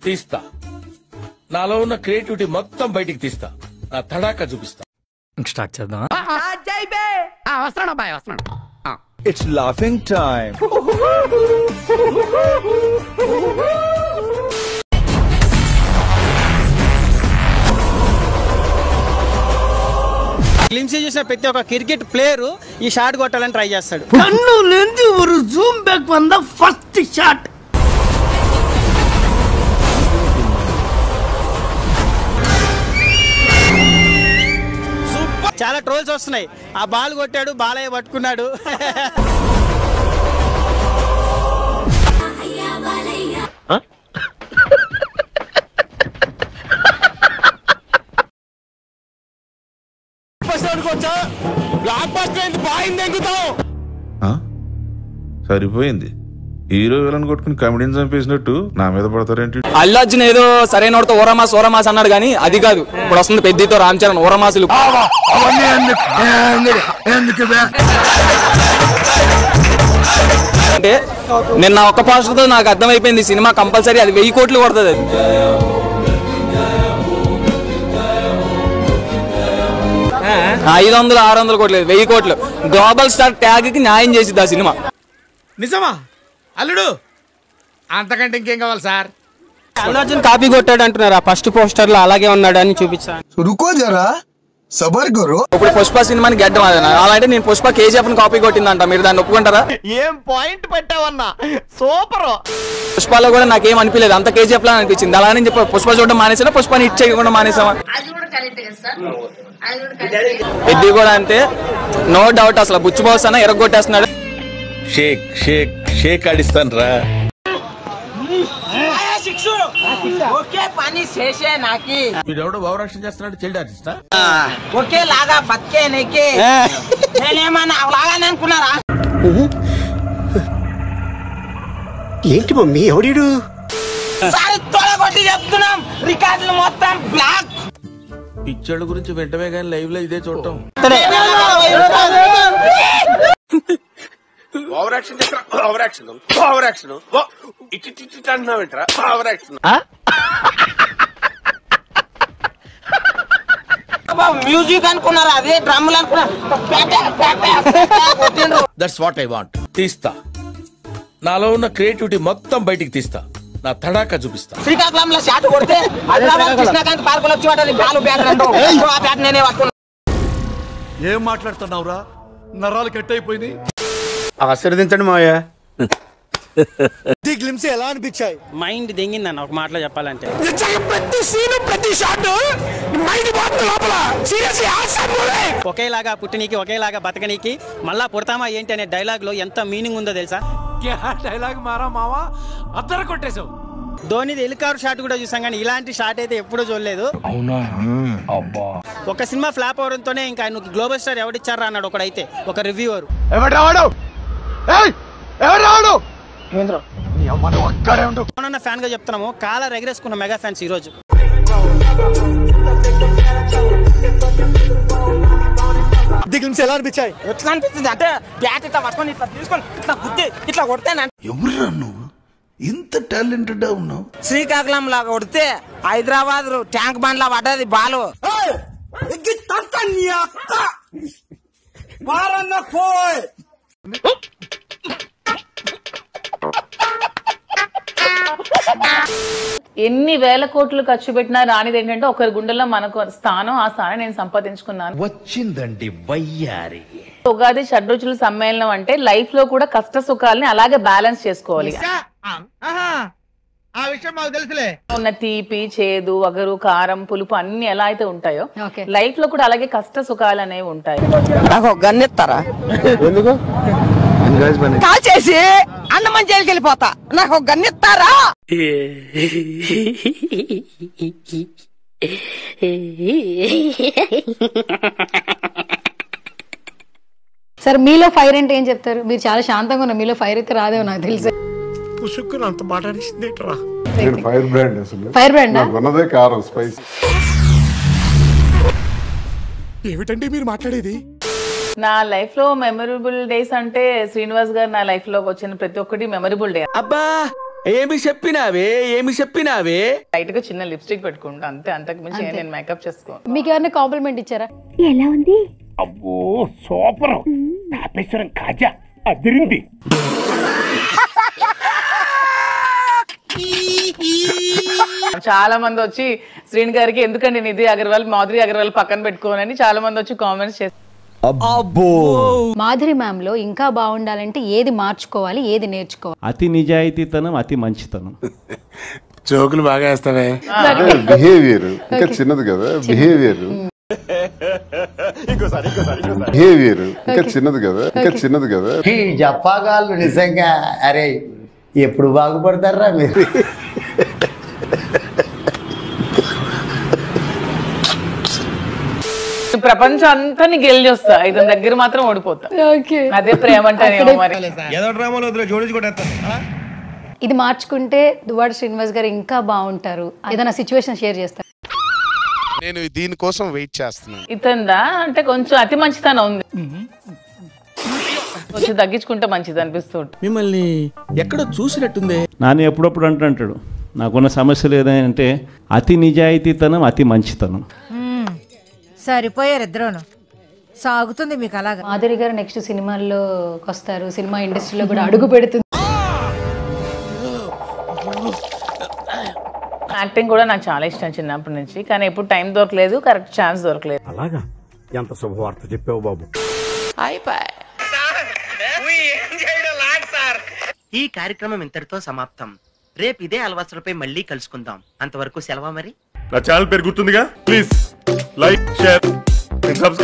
తీస్తా, నాలో ఉన్న క్రియేటివిటీ మొత్తం బయటికి తీస్తా, నా తడాకా చూపిస్తా. స్టార్ట్ చేద్దాం. It's laughing time. గ్లిమ్స్ చూసిన ప్రతి ఒక్క క్రికెట్ ప్లేయర్ ఈ షాట్ కొట్టాలని ట్రై చేస్తాడు. కన్నులేంది ఒక జూమ్ బ్యాక్ వంద ఫస్ట్ షాట్. చాలా ట్రోల్స్ వస్తున్నాయి. ఆ బాల్ కొట్టాడు, బాలయ్య పట్టుకున్నాడు. సరిపోయింది. హీరో విలన్ కొట్టుకుని కమెడీని చంపేసినట్టు నా మీద పడతారేంటి? అల్లు అర్జున్ ఏదో సరైన ఓరమాస్ అన్నాడు కానీ అది కాదు. ఇప్పుడు వస్తుంది పెద్దతో రామ్ చరణ్ ఓరమాసులు. అంటే నిన్న ఒక్క పోస్టర్ తో నాకు అర్థమైపోయింది సినిమా కంపల్సరీ అది 1000 కోట్లు కొడుతుంది. అది 500-600 కోట్లు 1000 కోట్లు గ్లోబల్ స్టార్ ట్యాగ్ కి న్యాయం చేసిద్ది ఆ సినిమా. నిజమా అల్లుడు? అంతకంటే ఇంకేం కావాలి సార్? అల్లు అర్జున్ కాపీ కొట్టాడు అంటున్నారు. ఆ ఫస్ట్ పోస్టర్ లో అలాగే ఉన్నాడు అని చూపించాను. ఇప్పుడు పుష్ప సినిమాని గడ్డం అలాంటి నేను పుష్ప KGF ని కాపీ కొట్టిందంట. మీరు దాన్ని ఒప్పుకుంటారా? ఏం పాయింట్ పెట్టావన్నా, సూపర్. పుష్పలో కూడా నాకేం అనిపించలేదు, అంత KGF లా అనిపించింది. అలానే చెప్పి పుష్ప చూడడం మానేసా, పుష్పని హిట్ చేయకుండా మానేసామా? పెద్ద కూడా అంతే, నో డౌట్. అసలు బుచ్చి బాస్ అన్న ఎరగొట్టేస్తున్నాడు. షేక్ షేక్ షేక్ ఆడిస్తాను రా. వీడెవడో ఓవరాక్షన్ చేస్తున్నాడు, చైల్డ్ ఆర్టిస్టా? ఒకేలాగా బతికే నీకి నేనేమన్నా అవలాగానే అనుకున్నారా? ఏంటి మమ్మీ ఎవడీడు? తొలగొట్టి చెప్తున్నాం, రికార్డులు మొత్తం బ్లాక్. పిచ్చోళ్ళ గురించి వెంటనే కానీ లైవ్ లో ఇదే చూడటం. మ్యూజిక్ అనుకున్నారా? అదే డ్రమ్లు అనుకున్నారు. That's what I want. తీస్తా, నాలో ఉన్న క్రియేటివిటీ మొత్తం బయటికి తీస్తా, నా తడాకా చూపిస్తా. శ్రీకాకుళంలో షాట్ కొడితే కృష్ణకాంత్ పార్కులు వచ్చి వాటి బాలు బ్యాట్ నేనే పట్టుకున్నా. ఏం మాట్లాడుతున్నావురా? నరాలు కట్ అయిపోయింది. ఆశీర్వదించండి మావయ్య. గ్లిమ్స్ ఎలా అనిపించాయి? మైండ్ దెంగిందన్న ఒక మాటలో చెప్పాలంటే. ప్రతి సీన్ ప్రతి షాట్ మైండ్ పోతుంది లోపల. Seriously awesome. ఒకేలాగా పుట్టినీకి ఒకేలాగా బతకనీకి మళ్ళా పుడతామా ఏంటి అనే డైలాగ్ లో ఎంత మీనింగ్ ఉందో తెలుసా? డైలాగ్ మారా మావా, అద్దర కొట్టేశావు. ధోనిది ఎలికారు షాట్ కూడా చూసాం కానీ ఇలాంటి షాట్ అయితే ఎప్పుడూ చూడలేదు. ఒక సినిమా ఫ్లాప్ అవడంతోనే ఇంకా ఆయనకి గ్లోబల్ స్టార్ ఎవడిచ్చారా అన్నాడు ఒకడైతే, ఒక రివ్యూవర్. ఫ్యాన్ గా చెప్తున్నాము, కాలర్ ఎగరేసుకున్న మెగా ఫ్యాన్స్ ఈ రోజు. ఎలా అనిపించాయి? ఎట్లా అనిపిస్తుంది అంటే బ్యాట్ ఇట్లా పట్టుకొని ఇట్లా తీసుకొని ఇట్లా గుద్ది ఇట్లా కొడతాను. ఎవరురా నువ్వు? ఇంత టాలెంటెడ్ ఉన్నావు. శ్రీకాకుళం లాగా కొడితే హైదరాబాద్ ట్యాంక్ బండ్ లా పడ్డది బాలు. ఎన్ని వేల కోట్లు ఖర్చు పెట్టినా రానిది ఏంటంటే ఒకరి గుండెల్లో మనకు స్థానం, ఆ స్థానం నేను సంపాదించుకున్నాను. వచ్చిందండి వయ్యారి. ఉగాది షడ్రుచుల సమ్మేళనం అంటే లైఫ్ లో కూడా కష్ట సుఖాలని అలాగే బ్యాలెన్స్ చేసుకోవాలి. ఆ విషయం మాకు తెలుసులే. ఉన్న తీపి, చేదు, వగరు, కారం, పులుపు అన్ని ఎలా అయితే ఉంటాయో లైఫ్ లో కూడా అలాగే కష్ట సుఖాలు అనేవి ఉంటాయి. నాకు ఒక గన్ ఇస్తారా? ఎందుకు? కాల్ చేసి అన్నమని జైలుకి వెళ్ళిపోతా. నాకు ఒక గన్ ఇస్తారా? సార్ మీలో ఫైర్ అంటే ఏం చెప్తారు? మీరు చాలా శాంతంగా ఉన్నారు, మీలో ఫైర్ అయితే రాదేమో నాకు తెలుసు. అంత మాట అనిసింది. ఫైర్ బ్రాండ్ అసలు. ఫైర్ బ్రాండ్ ఉన్నదే కారం స్పైస్. ఏమిటండి మీరు మాట్లాడేది? నా లైఫ్ లో మెమరబుల్ డేస్ అంటే శ్రీనివాస్ గారు నా లైఫ్ లో వచ్చిన ప్రతి ఒక్కటి మెమరబుల్ డే. అబ్బా ఏమి చెప్పినావే లైట్ గా చిన్న లిప్స్టిక్ పెట్టుకుంటా అంతే, అంతకు మించి నేను మేకప్ చేసుకో. మీకు ఎవరైనా కాంప్లిమెంట్ ఇచ్చారా? ఎలా ఉంది? అబ్బో సూపర్, తాపేశ్వరం కాజా అదిరింది. చాలా మంది వచ్చి శ్రీని గారికి ఎందుకండి నిధి అగర్వాల్ మాధురి అగర్వాల్ పక్కన పెట్టుకోనని చాలా మంది వచ్చి కామెంట్స్ చేస్తారు. మాధురి మ్యామ్ లో ఇంకా బాగుండాలంటే ఏది మార్చుకోవాలి, ఏది నేర్చుకోవాలి? అతి నిజాయితీతనం, అతి మంచితనం. జోకులు బాగా వేస్తావే. బిహేవియర్ ఇంకా చిన్నది కదా, బిహేవియర్ ఇంకా చిన్నది కదా. ఈ జప్పాగాళ్ళు నిజంగా అరే ఎప్పుడు బాగుపడతారా మీరు? ప్రపంచం అంతా గెలిచి వస్తా, ఇతని దగ్గర మాత్రం ఓడిపోతా. అదే ప్రేమ అంటానేమో మరి. ఇది మార్చుకుంటే దువ్వాడ శ్రీనివాస్ గారు ఇంకా బాగుంటారు. ఏదైనా సిచ్యువేషన్ షేర్ చేస్తారు? నేను దీనికోసం వెయిట్ చేస్తున్నాను. ఇతందా అంటే కొంచెం అతి మంచితనం ఉంది, కొంచెం తగ్గించుకుంటే మంచిది అనిపిస్తుంది. మిమ్మల్ని ఎక్కడో చూసినట్టుంది. నాని ఎప్పుడప్పుడు అంటాడు నాకున్న సమస్యలు ఏదంటే అతి నిజాయితీతనం, అతి మంచితనం. సరిపోయారు ఇద్దరును, సాగుతుంది మీకు అలాగా. మాధురి గారు నెక్స్ట్ సినిమాల్లోకి వస్తారు, సినిమా ఇండస్ట్రీలో కూడా అడుగు పెడుతుంది. యాక్టింగ్ కూడా నాకు చాలా ఇష్టం చిన్నప్పటి నుంచి, కానీ ఎప్పుడు టైం దొరకలేదు, కరెక్ట్ ఛాన్స్ దొరకలేదు. అలాగా, ఎంత శుభవార్త చెప్పావు బాబు. ఈ కార్యక్రమం ఇంతటితో సమాప్తం. రేపు ఇదే అలవాసులపై మళ్ళీ కలుసుకుందాం. అంతవరకు సెలవా మరి. నా ఛానల్ పేరు గుర్తుందిగా, ప్లీజ్ లైక్, షేర్, సబ్స్క్రైబ్.